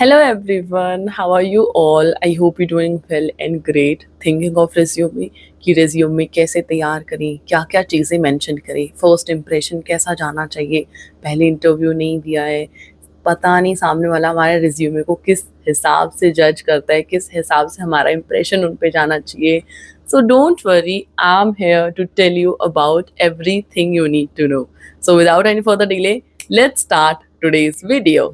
Hello everyone, how are you all? I hope you're doing well and great. Thinking of resume कि resume कैसे तैयार करें, क्या क्या चीज़ें मेंशन करें, फर्स्ट इम्प्रेशन कैसा जाना चाहिए, पहले इंटरव्यू नहीं दिया है, पता नहीं सामने वाला हमारे रिज्यूमे को किस हिसाब से जज करता है, किस हिसाब से हमारा इम्प्रेशन उन पे जाना चाहिए. So don't worry, I'm here to tell you about everything you need to know. So without any further delay, let's start today's video.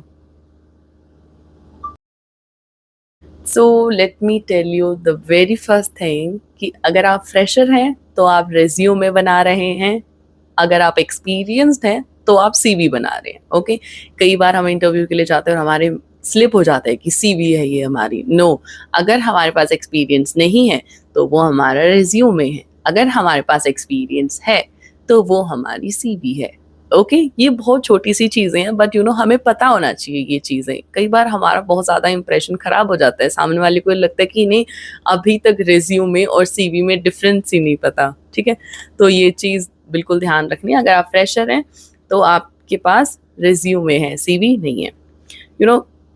So let me tell you the very first thing कि अगर आप fresher हैं तो आप resume बना रहे हैं, अगर आप एक्सपीरियंस्ड हैं तो आप सीवी बना रहे हैं. ओके कई बार हम इंटरव्यू के लिए जाते हैं और हमारे स्लिप हो जाता है कि सीवी है ये हमारी. नो, अगर हमारे पास एक्सपीरियंस नहीं है तो वो हमारा रेज्यूमे है, अगर हमारे पास एक्सपीरियंस है तो वो हमारी सीवी है. ओके ये बहुत छोटी सी चीज़ें हैं बट हमें पता होना चाहिए ये चीज़ें. कई बार हमारा बहुत ज़्यादा इंप्रेशन खराब हो जाता है, सामने वाले को लगता है कि नहीं अभी तक रिज्यूमे और सीवी में डिफरेंस ही नहीं पता. ठीक है, तो ये चीज़ बिल्कुल ध्यान रखनी है. अगर आप फ्रेशर हैं तो आपके पास रिज्यूमे है, सीवी नहीं है.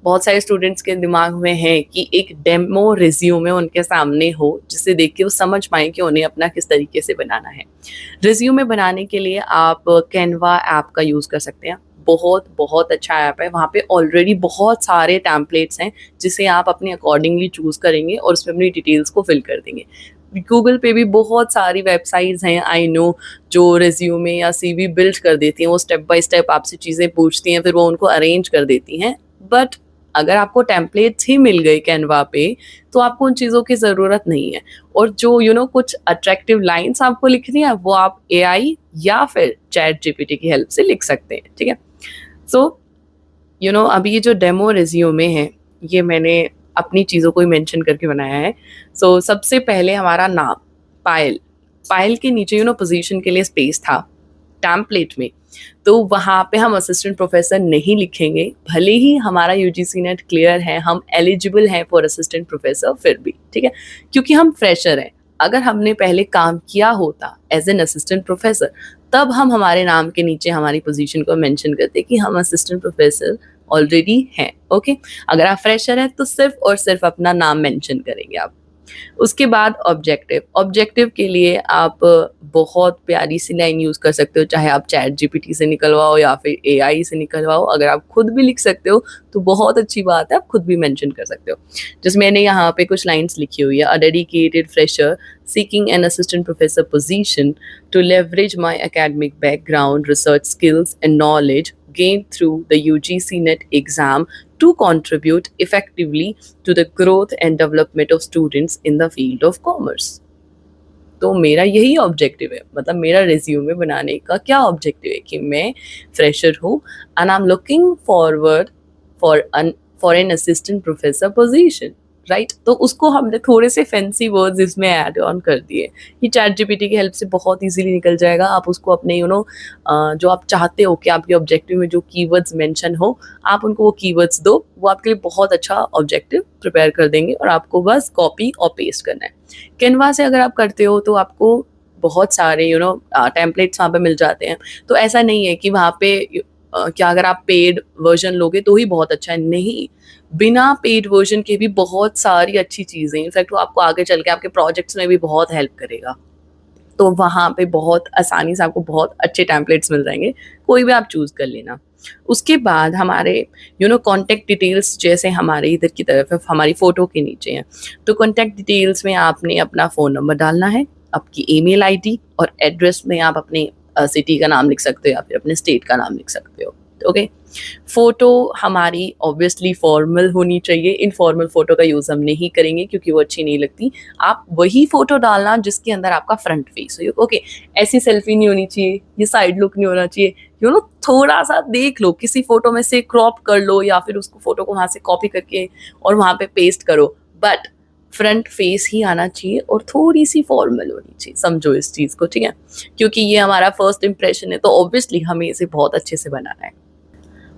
बहुत सारे स्टूडेंट्स के दिमाग में है कि एक डेमो रिज्यूमे उनके सामने हो जिसे देख के वो समझ पाए कि उन्हें अपना किस तरीके से बनाना है. रिज्यूमे बनाने के लिए आप कैनवा ऐप का यूज़ कर सकते हैं. बहुत बहुत अच्छा ऐप है, वहाँ पे ऑलरेडी बहुत सारे टैम्पलेट्स हैं जिसे आप अपने अकॉर्डिंगली चूज़ करेंगे और उसमें अपनी डिटेल्स को फिल कर देंगे. गूगल पे भी बहुत सारी वेबसाइट्स हैं आई नो जो रिज्यूमे या सीवी बिल्ड कर देती हैं. वो स्टेप बाय स्टेप आपसे चीज़ें पूछती हैं, फिर वो उनको अरेंज कर देती हैं. बट अगर आपको टेम्पलेट्स ही मिल गए कैनवा पे तो आपको उन चीज़ों की ज़रूरत नहीं है. और जो कुछ अट्रैक्टिव लाइंस आपको लिखनी है वो आप एआई या फिर चैट जीपीटी की हेल्प से लिख सकते हैं. ठीक है, सो अभी ये जो डेमो रिज्यूमे है ये मैंने अपनी चीज़ों को ही मेंशन करके बनाया है. सो सबसे पहले हमारा नाम पायल, पायल के नीचे पोजीशन के लिए स्पेस था टैम्पलेट में, तो वहाँ पे हम असिस्टेंट प्रोफेसर नहीं लिखेंगे. भले ही हमारा यूजीसी नेट क्लियर है, हम एलिजिबल हैं फॉर असिस्टेंट प्रोफेसर फिर भी. ठीक है, क्योंकि हम फ्रेशर हैं. अगर हमने पहले काम किया होता एज एन असिस्टेंट प्रोफेसर तब हम हमारे नाम के नीचे हमारी पोजीशन को मेंशन करते कि हम असिस्टेंट प्रोफेसर ऑलरेडी हैं. ओके, अगर आप फ्रेशर हैं तो सिर्फ और सिर्फ अपना नाम मेंशन करेंगे आप. उसके बाद ऑब्जेक्टिव, ऑब्जेक्टिव के लिए आप बहुत प्यारी सी लाइन यूज़ कर सकते हो, चाहे आप चैट जीपीटी से निकलवाओ या फिर एआई से निकलवाओ. अगर आप खुद भी लिख सकते हो तो बहुत अच्छी बात है, आप खुद भी मेंशन कर सकते हो. जैसे मैंने यहाँ पे कुछ लाइन्स लिखी हुई है. A dedicated fresher seeking an assistant professor position to leverage my academic background, research skills and knowledge gained through the UGC NET exam to contribute effectively to the growth and development of students in the field of commerce. तो मेरा यही objective है, मतलब मेरा resume बनाने का क्या objective है कि मैं फ्रेशर हूँ and I am looking forward for an assistant professor position. Right, तो उसको हमने थोड़े से फैंसी वर्ड्स इसमें ऐड ऑन कर दिए. ये चैट जीपीटी की हेल्प से बहुत इजीली निकल जाएगा. आप उसको अपने जो आप चाहते हो कि आपके ऑब्जेक्टिव में जो कीवर्ड्स मेंशन हो आप उनको वो कीवर्ड्स दो, वो आपके लिए बहुत अच्छा ऑब्जेक्टिव प्रिपेयर कर देंगे और आपको बस कॉपी और पेस्ट करना है. कैनवा से अगर आप करते हो तो आपको बहुत सारे टेम्पलेट्स वहाँ पे मिल जाते हैं. तो ऐसा नहीं है कि वहाँ पे क्या अगर आप पेड वर्जन लोगे तो ही बहुत अच्छा है, नहीं. बिना पेड वर्जन के भी बहुत सारी अच्छी चीज़ें, इनफैक्ट वो आपको आगे चल के आपके प्रोजेक्ट्स में भी बहुत हेल्प करेगा. तो वहाँ पे बहुत आसानी से आपको बहुत अच्छे टेम्पलेट्स मिल जाएंगे, कोई भी आप चूज़ कर लेना. उसके बाद हमारे कॉन्टैक्ट डिटेल्स जैसे हमारे इधर की तरफ है, हमारी फ़ोटो के नीचे हैं. तो कॉन्टैक्ट डिटेल्स में आपने अपना फ़ोन नंबर डालना है, आपकी ईमेल आईडी और एड्रेस में आप अपने सिटी का नाम लिख सकते हो या फिर अपने स्टेट का नाम लिख सकते हो. ओके, फ़ोटो हमारी ऑब्वियसली फॉर्मल होनी चाहिए. इनफॉर्मल फ़ोटो का यूज़ हम नहीं करेंगे क्योंकि वो अच्छी नहीं लगती. आप वही फ़ोटो डालना जिसके अंदर आपका फ्रंट फेस हो. ओके, ऐसी सेल्फी नहीं होनी चाहिए, ये साइड लुक नहीं होना चाहिए. थोड़ा सा देख लो, किसी फ़ोटो में से क्रॉप कर लो या फिर उसको फ़ोटो को वहाँ से कॉपी करके और वहाँ पे पेस्ट करो, बट फ्रंट फेस ही आना चाहिए और थोड़ी सी फॉर्मल होनी चाहिए. समझो इस चीज़ को, ठीक है, क्योंकि ये हमारा फर्स्ट इंप्रेशन है तो ऑब्वियसली हमें इसे बहुत अच्छे से बनाना है.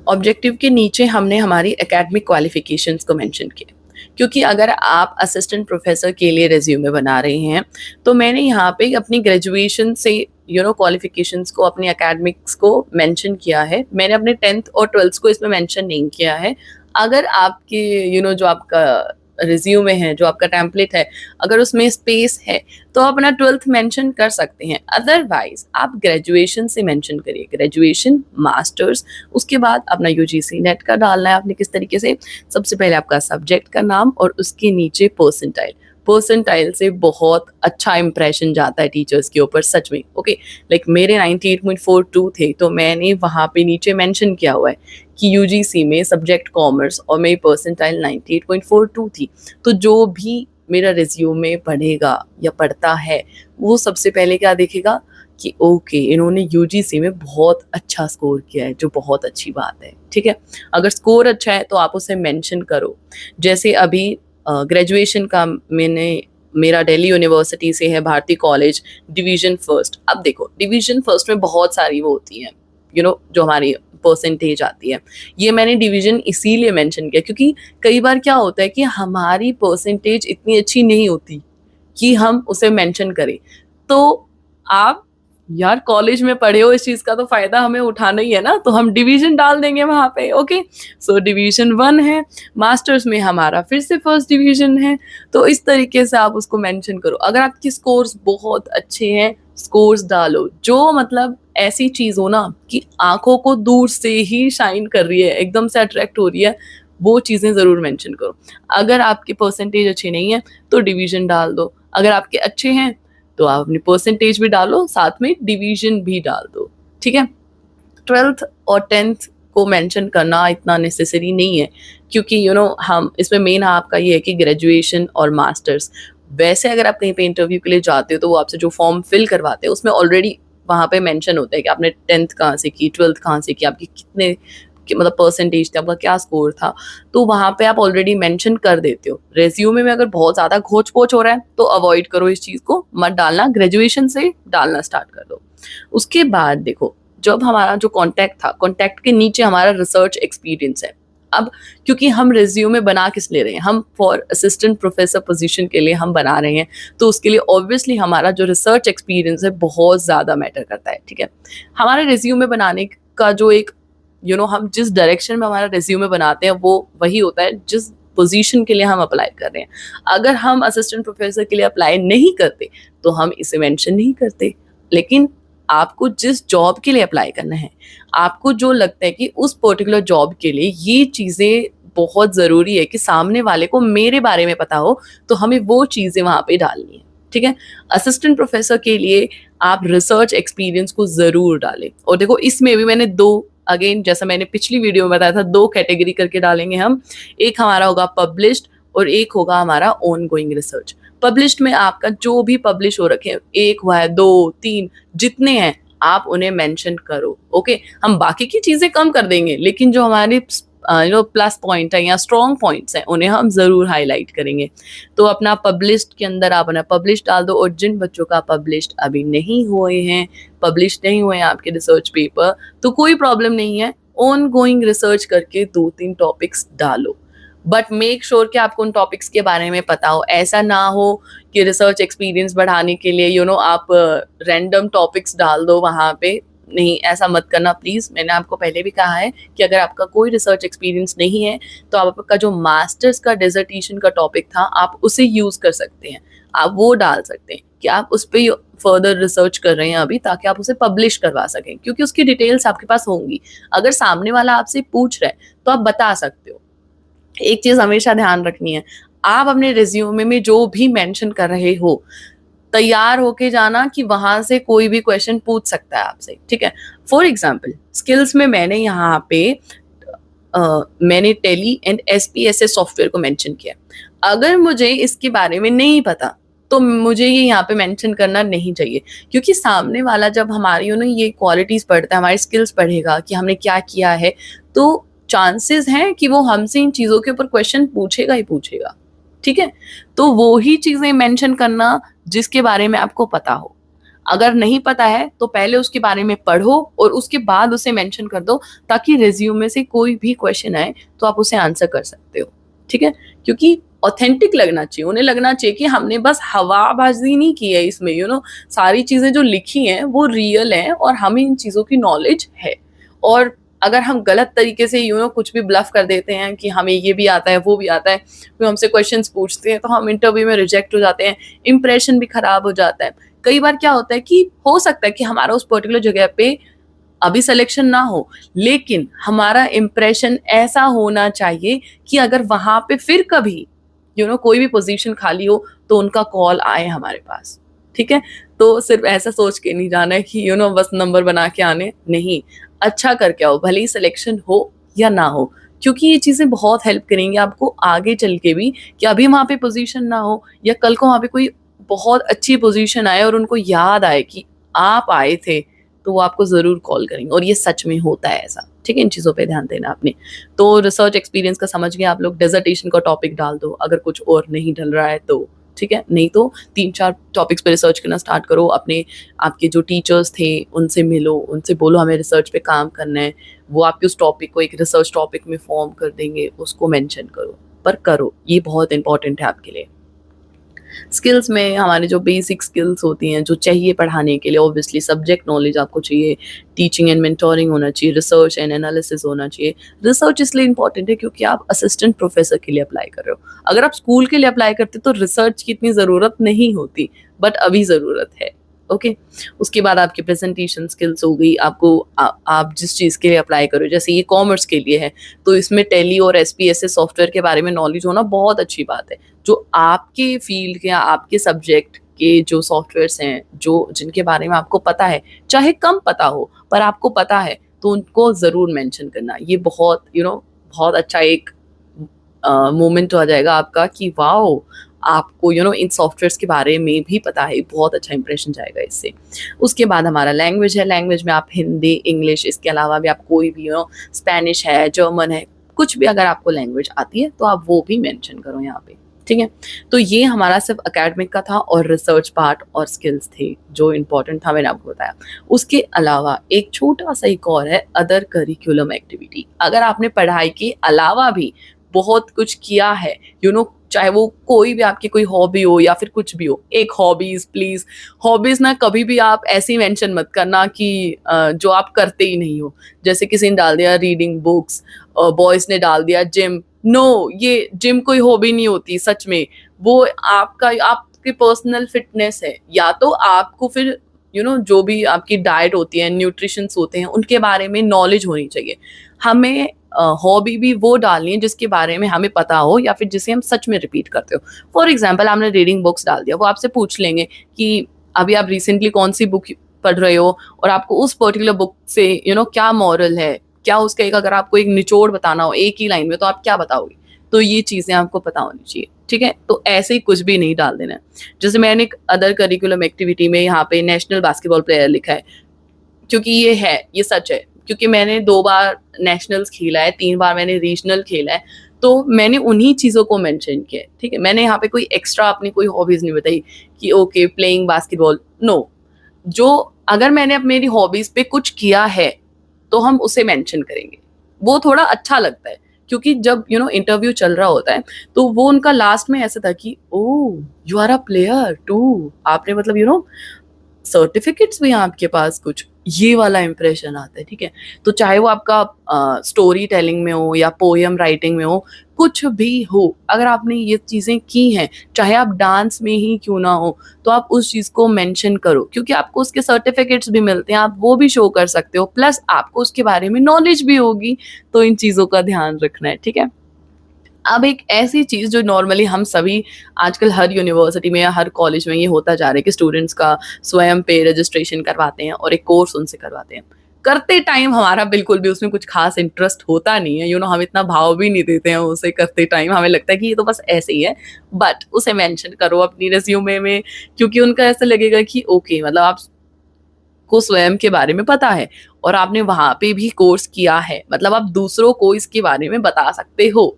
ऑब्जेक्टिव के नीचे हमने हमारी एकेडमिक क्वालिफिकेशंस को मेंशन किया, क्योंकि अगर आप असिस्टेंट प्रोफेसर के लिए रिज्यूमे बना रहे हैं तो मैंने यहाँ पे अपनी ग्रेजुएशन से क्वालिफिकेशंस को, अपनी एकेडमिक्स को मेंशन किया है. मैंने अपने 10th और 12th को इसमें मेंशन नहीं किया है. अगर आपके जो आपका रिज्यूमे है, जो आपका टेम्पलेट है, अगर उसमें स्पेस है तो आप अपना 12th मेंशन कर सकते हैं। अदरवाइज आप ग्रेजुएशन से मेंशन करिए, ग्रेजुएशन, मास्टर्स, उसके बाद अपना यूजीसी नेट का डालना है आपने किस तरीके से। सबसे पहले आपका सब्जेक्ट का नाम और उसके नीचे परसेंटाइल। परसेंटाइल से बहुत अच्छा इंप्रेशन जाता है टीचर्स के ऊपर, सच में। ओके, लाइक मेरे 98.42 थे, तो मैंने वहाँ पे नीचे मेंशन किया हुआ है कि यूजीसी में सब्जेक्ट कॉमर्स और मेरी परसेंटाइल 98.42 थी। तो जो भी मेरा रिज्यूमे पढ़ेगा या पढ़ता है, वो सबसे पहले क्या देखेगा कि ओके, इन्होंने यूजीसी में बहुत अच्छा स्कोर किया है, जो बहुत अच्छी बात है। ठीक है, अगर स्कोर अच्छा है तो आप उसे मेंशन करो। जैसे अभी ग्रेजुएशन का मेरा दिल्ली यूनिवर्सिटी से है, भारती कॉलेज, डिवीजन फर्स्ट। अब देखो, डिवीजन फर्स्ट में बहुत सारी वो होती हैं, जो हमारी परसेंटेज आती है। ये मैंने डिवीजन इसीलिए मेंशन किया क्योंकि कई बार क्या होता है कि हमारी परसेंटेज इतनी अच्छी नहीं होती कि हम उसे मेंशन करें। तो आप यार कॉलेज में पढ़े हो, इस चीज का तो फायदा हमें उठाना ही है ना, तो हम डिवीजन डाल देंगे वहां पे। ओके, सो डिवीजन 1 है, मास्टर्स में हमारा फिर से फर्स्ट डिवीजन है। तो इस तरीके से आप उसको मेंशन करो। अगर आपके स्कोर्स बहुत अच्छे हैं, स्कोर्स डालो जो मतलब ऐसी चीज हो ना कि आंखों को दूर से ही शाइन कर रही है, एकदम से अट्रैक्ट हो रही है, वो चीजें जरूर मेंशन करो। अगर आपकी परसेंटेज अच्छी नहीं है तो डिवीजन डाल दो, अगर आपके अच्छे हैं तो आप अपनी परसेंटेज भी डालो, साथ में डिवीजन भी डाल दो। ठीक है, 12th और 10th को मेंशन करना इतना नेसेसरी नहीं है क्योंकि हम इसमें मेन आपका ये है कि ग्रेजुएशन और मास्टर्स। वैसे अगर आप कहीं पे इंटरव्यू के लिए जाते हो तो वो आपसे जो फॉर्म फिल करवाते हैं उसमें ऑलरेडी वहाँ पे मेंशन होता है कि आपने 10th कहाँ से की, 12th कहाँ से की, आपकी कितने मतलब परसेंटेज थे, आपका क्या स्कोर था। तो वहाँ पे आप ऑलरेडी मेंशन कर देते हो। रेज्यूमे में अगर बहुत ज़्यादा घोच पोच हो रहा है तो अवॉइड करो, इस चीज़ को मत डालना, ग्रेजुएशन से डालना स्टार्ट कर दो। उसके बाद देखो, जब हमारा जो कॉन्टैक्ट था, कॉन्टैक्ट के नीचे हमारा रिसर्च एक्सपीरियंस है। अब क्योंकि हम रिज्यूमे बना किस ले रहे हैं, हम फॉर असिस्टेंट प्रोफेसर पोजीशन के लिए हम बना रहे हैं, तो उसके लिए ऑब्वियसली हमारा जो रिसर्च एक्सपीरियंस है बहुत ज़्यादा मैटर करता है। ठीक है, हमारे रिज्यूमे बनाने का जो एक हम जिस डायरेक्शन में हमारा रिज्यूमे बनाते हैं वो वही होता है जिस पोजीशन के लिए हम अप्लाई कर रहे हैं। अगर हम असिस्टेंट प्रोफेसर के लिए अप्लाई नहीं करते तो हम इसे मेंशन नहीं करते, लेकिन आपको जिस जॉब के लिए अप्लाई करना है, आपको जो लगता है कि उस पर्टिकुलर जॉब के लिए ये चीज़ें बहुत ज़रूरी है कि सामने वाले को मेरे बारे में पता हो, तो हमें वो चीज़ें वहाँ पे डालनी है। ठीक है, असिस्टेंट प्रोफेसर के लिए आप रिसर्च एक्सपीरियंस को ज़रूर डालें। और देखो, इसमें भी मैंने अगेन जैसा मैंने पिछली वीडियो में बताया था, 2 कैटेगरी करके डालेंगे हम। एक हमारा होगा पब्लिश्ड और एक होगा हमारा ऑन गोइंग रिसर्च। पब्लिश्ड में आपका जो भी पब्लिश हो रखे हैं, 1 हुआ है, 2, 3, जितने हैं आप उन्हें मेंशन करो। ओके, हम बाकी की चीजें कम कर देंगे, लेकिन जो हमारे प्लस पॉइंट है या स्ट्रॉन्ग पॉइंट्स हैं उन्हें हम जरूर हाईलाइट करेंगे। तो अपना पब्लिश्ड के अंदर आप अपना पब्लिश्ड डाल दो। और जिन बच्चों का पब्लिश्ड अभी नहीं हुए हैं, पब्लिश नहीं हुए हैं आपके रिसर्च पेपर, तो कोई प्रॉब्लम नहीं है, ऑन गोइंग रिसर्च करके 2-3 टॉपिक्स डालो। बट मेक श्योर कि आपको उन टॉपिक्स के बारे में पता हो। ऐसा ना हो कि रिसर्च एक्सपीरियंस बढ़ाने के लिए आप रैंडम टॉपिक्स डाल दो वहाँ पे। नहीं, ऐसा मत करना प्लीज़। मैंने आपको पहले भी कहा है कि अगर आपका कोई रिसर्च एक्सपीरियंस नहीं है तो आप आपका जो मास्टर्स का डिसर्टेशन का टॉपिक था आप उसे यूज़ कर सकते हैं, आप वो डाल सकते हैं कि आप उस पर फर्दर रिसर्च कर रहे हैं अभी, ताकि आप उसे पब्लिश करवा सकें, क्योंकि उसकी डिटेल्स आपके पास होंगी। अगर सामने वाला आपसे पूछ रहा है तो आप बता सकते हो। एक चीज़ हमेशा ध्यान रखनी है, आप अपने रिज्यूमे में जो भी मेंशन कर रहे हो, तैयार होके जाना कि वहां से कोई भी क्वेश्चन पूछ सकता है आपसे। ठीक है, फॉर एग्जाम्पल स्किल्स में मैंने यहाँ पे मैंने टेली एंड SPSS सॉफ्टवेयर को मेंशन किया। अगर मुझे इसके बारे में नहीं पता तो मुझे ये यहाँ पे मेंशन करना नहीं चाहिए, क्योंकि सामने वाला जब हमारी ये क्वालिटीज पढ़ता है, हमारी स्किल्स पढ़ेगा कि हमने क्या किया है, तो चांसेस हैं कि वो हमसे इन चीज़ों के ऊपर क्वेश्चन पूछेगा ही पूछेगा। ठीक है, तो वो ही चीज़ें मेंशन करना जिसके बारे में आपको पता हो। अगर नहीं पता है तो पहले उसके बारे में पढ़ो और उसके बाद उसे मेंशन कर दो, ताकि रिज्यूमे से कोई भी क्वेश्चन आए तो आप उसे आंसर कर सकते हो। ठीक है, क्योंकि ऑथेंटिक लगना चाहिए, उन्हें लगना चाहिए कि हमने बस हवाबाजी नहीं की है इसमें, सारी चीज़ें जो लिखी हैं वो रियल हैं और हमें इन चीज़ों की नॉलेज है। और अगर हम गलत तरीके से कुछ भी ब्लफ कर देते हैं कि हमें ये भी आता है वो भी आता है, कोई हमसे क्वेश्चंस पूछते हैं तो हम इंटरव्यू में रिजेक्ट हो जाते हैं, इंप्रेशन भी खराब हो जाता है। कई बार क्या होता है कि हो सकता है कि हमारा उस पर्टिकुलर जगह पे अभी सिलेक्शन ना हो, लेकिन हमारा इंप्रेशन ऐसा होना चाहिए कि अगर वहां पे फिर कभी कोई भी पोजीशन खाली हो तो उनका कॉल आए हमारे पास। ठीक है, तो सिर्फ ऐसा सोच के नहीं जाना है कि बस नंबर बना के आने, नहीं, अच्छा करके आओ, भले ही सिलेक्शन हो या ना हो, क्योंकि ये चीजें बहुत हेल्प करेंगी आपको आगे चल के भी, कि अभी वहां पे पोजीशन ना हो या कल को वहां पे कोई बहुत अच्छी पोजीशन आए और उनको याद आए कि आप आए थे, तो वो आपको जरूर कॉल करेंगे। और ये सच में होता है ऐसा। ठीक है, इन चीजों पे ध्यान देना आपने। तो रिसर्च एक्सपीरियंस का समझ गए आप लोग, डिसर्टेशन का टॉपिक डाल दो अगर कुछ और नहीं डल रहा है तो। ठीक है, नहीं तो 3-4 टॉपिक्स पे रिसर्च करना स्टार्ट करो। अपने आपके जो टीचर्स थे उनसे मिलो, उनसे बोलो हमें रिसर्च पे काम करना है, वो आपके उस टॉपिक को एक रिसर्च टॉपिक में फॉर्म कर देंगे, उसको मेंशन करो, पर करो, ये बहुत इंपॉर्टेंट है आपके लिए। स्किल्स में हमारे जो बेसिक स्किल्स होती हैं जो चाहिए पढ़ाने के लिए, ऑब्वियसली सब्जेक्ट नॉलेज आपको चाहिए, टीचिंग एंड मेंटोरिंग होना चाहिए, रिसर्च एंड एनालिसिस होना चाहिए। रिसर्च इसलिए इंपॉर्टेंट है क्योंकि आप असिस्टेंट प्रोफेसर के लिए अप्लाई कर रहे हो। अगर आप स्कूल के लिए अप्लाई करते तो रिसर्च की इतनी ज़रूरत नहीं होती, बट अभी ज़रूरत है। ओके, उसके बाद आपकी प्रेजेंटेशन स्किल्स हो गई। आपको आप जिस चीज़ के लिए अप्लाई करो, जैसे ये कॉमर्स के लिए है तो इसमें टैली और SPSS सॉफ्टवेयर के बारे में नॉलेज होना बहुत अच्छी बात है। जो आपके फील्ड के या आपके सब्जेक्ट के जो सॉफ्टवेयर्स हैं, जो जिनके बारे में आपको पता है, चाहे कम पता हो पर आपको पता है, तो उनको ज़रूर मेंशन करना। ये बहुत बहुत अच्छा एक मोमेंट हो जाएगा आपका कि वाओ, आपको इन सॉफ्टवेयर्स के बारे में भी पता है, बहुत अच्छा इंप्रेशन जाएगा इससे। उसके बाद हमारा लैंग्वेज है। लैंग्वेज में आप हिंदी, इंग्लिश, इसके अलावा भी आप कोई भी स्पेनिश है, जर्मन है, कुछ भी अगर आपको लैंग्वेज आती है तो आप वो भी मेंशन करो यहाँ पे। ठीक है, तो ये हमारा सिर्फ एकेडमिक का था और रिसर्च पार्ट और स्किल्स थे जो इम्पोर्टेंट था, मैंने आपको बताया। उसके अलावा एक छोटा सा एक और है, अदर करिकुलम एक्टिविटी। अगर आपने पढ़ाई के अलावा भी बहुत कुछ किया है, चाहे वो कोई भी आपकी कोई हॉबी हो या फिर कुछ भी हो, एक हॉबीज, प्लीज हॉबीज ना कभी भी आप ऐसी मेंशन मत करना कि जो आप करते ही नहीं हो। जैसे किसी ने डाल दिया रीडिंग बुक्स, बॉयज ने डाल दिया जिम। नो, ये जिम कोई हॉबी नहीं होती सच में, वो आपकी पर्सनल फिटनेस है। या तो आपको फिर जो भी आपकी डाइट होती है, न्यूट्रिशंस होते हैं, उनके बारे में नॉलेज होनी चाहिए। हमें हॉबी भी वो डालनी है जिसके बारे में हमें पता हो या फिर जिसे हम सच में रिपीट करते हो। फॉर एग्जाम्पल, आपने रीडिंग बुक्स डाल दिया, वो आपसे पूछ लेंगे कि अभी आप रिसेंटली कौन सी बुक पढ़ रहे हो और आपको उस पर्टिकुलर बुक से क्या मॉरल है, क्या उसका एक, अगर आपको एक निचोड़ बताना हो एक ही लाइन में, तो आप क्या बताओगे? तो ये चीजें आपको पता होनी चाहिए। ठीक है, तो ऐसे ही कुछ भी नहीं डाल देना है। जैसे मैंने एक अदर करिकुलम एक्टिविटी में यहाँ पे नेशनल बास्केटबॉल प्लेयर लिखा है, क्योंकि ये सच है, क्योंकि मैंने 2 बार नेशनल्स खेला है, 3 बार मैंने रीजनल खेला है, तो मैंने उन्हीं चीज़ों को मेंशन किया है। ठीक है, मैंने यहाँ पे कोई एक्स्ट्रा अपनी कोई हॉबीज नहीं बताई कि ओके प्लेइंग बास्केटबॉल, नो। जो अगर मैंने अब मेरी हॉबीज पे कुछ किया है तो हम उसे मेंशन करेंगे, वो थोड़ा अच्छा लगता है। क्योंकि जब इंटरव्यू चल रहा होता है तो वो उनका लास्ट में ऐसा था कि oh you are a player too, आपने मतलब सर्टिफिकेट्स भी हैं आपके पास कुछ, ये वाला इंप्रेशन आता है। ठीक है, तो चाहे वो आपका स्टोरी टेलिंग में हो या पोएम राइटिंग में हो, कुछ भी हो, अगर आपने ये चीज़ें की हैं, चाहे आप डांस में ही क्यों ना हो, तो आप उस चीज़ को मेंशन करो, क्योंकि आपको उसके सर्टिफिकेट्स भी मिलते हैं, आप वो भी शो कर सकते हो, प्लस आपको उसके बारे में नॉलेज भी होगी। तो इन चीज़ों का ध्यान रखना है। ठीक है, अब एक ऐसी चीज़ जो नॉर्मली हम सभी आजकल हर यूनिवर्सिटी में या हर कॉलेज में ये होता जा रहा है कि स्टूडेंट्स का स्वयं पे रजिस्ट्रेशन करवाते हैं और एक कोर्स उनसे करवाते हैं। करते टाइम हमारा बिल्कुल भी उसमें कुछ खास इंटरेस्ट होता नहीं है, हम इतना भाव भी नहीं देते हैं उसे करते टाइम, हमें लगता है कि ये तो बस ऐसे ही है, बट उसे मेंशन करो अपनी रिज्यूमे में, क्योंकि उनका ऐसा लगेगा कि ओके, मतलब आप को स्वयं के बारे में पता है और आपने वहां पे भी कोर्स किया है, मतलब आप दूसरों को इसके बारे में बता सकते हो।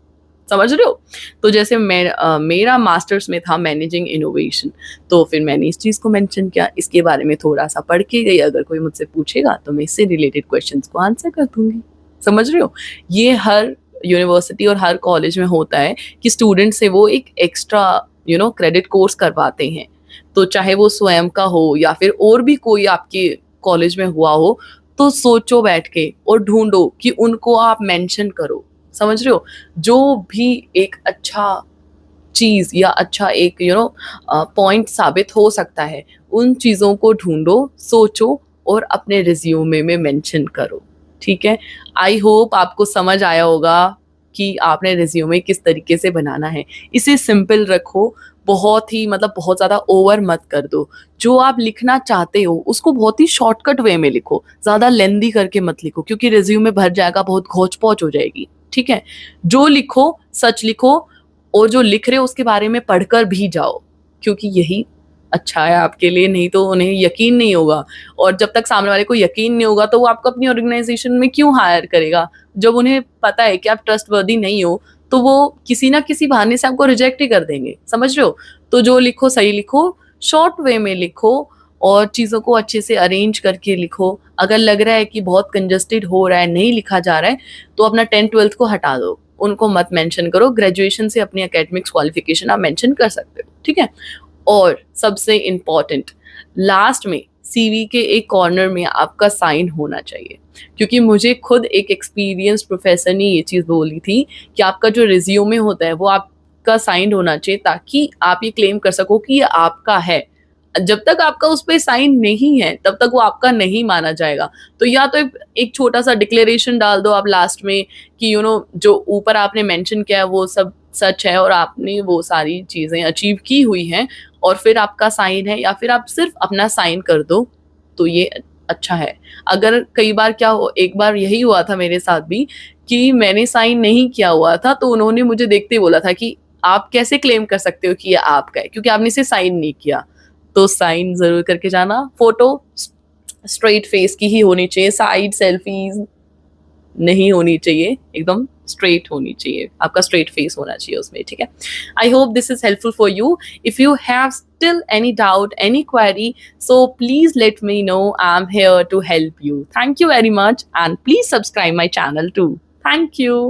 समझ रहे हो? तो जैसे मेरा मास्टर्स में था मैनेजिंग इनोवेशन, तो फिर मैंने इस चीज़ को मेंशन किया, इसके बारे में थोड़ा सा पढ़ के गई, अगर कोई मुझसे पूछेगा तो मैं इससे रिलेटेड क्वेश्चंस को आंसर कर दूंगी। समझ रहे हो? ये हर यूनिवर्सिटी और हर कॉलेज में होता है कि स्टूडेंट से वो एक एक्स्ट्रा क्रेडिट कोर्स करवाते हैं, तो चाहे वो स्वयं का हो या फिर और भी कोई आपके कॉलेज में हुआ हो, तो सोचो बैठ के और ढूंढो कि उनको आप मेंशन करो। समझ रहे हो? जो भी एक अच्छा चीज़ या अच्छा एक पॉइंट साबित हो सकता है, उन चीज़ों को ढूँढो, सोचो और अपने रिज़्यूमे में मेंशन करो, ठीक है? आई होप आपको समझ आया होगा कि आपने रिज़्यूमे किस तरीके से बनाना है। इसे सिंपल रखो, बहुत ही मतलब बहुत ज़्यादा ओवर मत कर दो। जो आप लिखना चाहते हो, उसको बहुत ही शॉर्टकट वे में लिखो, ज़्यादा लेंदी करके मत लिखो क्योंकि रिज़्यूमे भर जाएगा, बहुत घोच-पोच हो जाएगी, ठीक है? जो लिखो, सच लिखो और जो लिख रहे हो उसके बारे में पढ़कर भी जाओ क्योंकि यही अच्छा है आपके लिए, नहीं तो उन्हें यकीन नहीं होगा और जब तक सामने वाले को यकीन नहीं होगा तो वो आपको अपनी ऑर्गेनाइजेशन में क्यों हायर करेगा। जब उन्हें पता है कि आप ट्रस्टवर्दी नहीं हो तो वो किसी ना किसी बहाने से आपको रिजेक्ट ही कर देंगे। समझ रहे हो? तो जो लिखो सही लिखो, शॉर्ट वे में लिखो और चीज़ों को अच्छे से अरेंज करके लिखो। अगर लग रहा है कि बहुत कंजस्टेड हो रहा है, नहीं लिखा जा रहा है, तो अपना 10th-12th को हटा दो, उनको मत मेंशन करो। ग्रेजुएशन से अपनी एकेडमिक्स क्वालिफिकेशन आप मेंशन कर सकते हो, ठीक है? और सबसे इम्पोर्टेंट, लास्ट में सीवी के एक कॉर्नर में आपका साइन होना चाहिए क्योंकि मुझे खुद एक एक्सपीरियंस प्रोफेसर ने ये चीज़ बोली थी कि आपका जो रिज्यूमे होता है वो आपका साइन होना चाहिए ताकि आप ये क्लेम कर सको कि ये आपका है। जब तक आपका उस पे साइन नहीं है तब तक वो आपका नहीं माना जाएगा। तो या तो एक छोटा-सा डिक्लेरेशन डाल दो आप लास्ट में कि जो ऊपर आपने मेंशन किया है वो सब सच है और आपने वो सारी चीज़ें अचीव की हुई हैं और फिर आपका साइन है या फिर आप सिर्फ़ अपना साइन कर दो, तो ये अच्छा है। अगर कई बार एक बार यही हुआ था मेरे साथ भी कि मैंने साइन नहीं किया हुआ था, तो उन्होंने मुझे देखते ही बोला था कि आप कैसे क्लेम कर सकते हो कि ये आपका है क्योंकि आपने इसे साइन नहीं किया। तो साइन ज़रूर करके जाना। फ़ोटो स्ट्रेट फेस की ही होनी चाहिए, साइड सेल्फीज़ नहीं होनी चाहिए, एकदम स्ट्रेट होनी चाहिए। आपका स्ट्रेट फेस होना चाहिए उसमें, ठीक है? I hope this is helpful for you. If you have still any doubt, any query, so please let me know. I'm here to help you. Thank you very much and please subscribe my channel too. Thank you.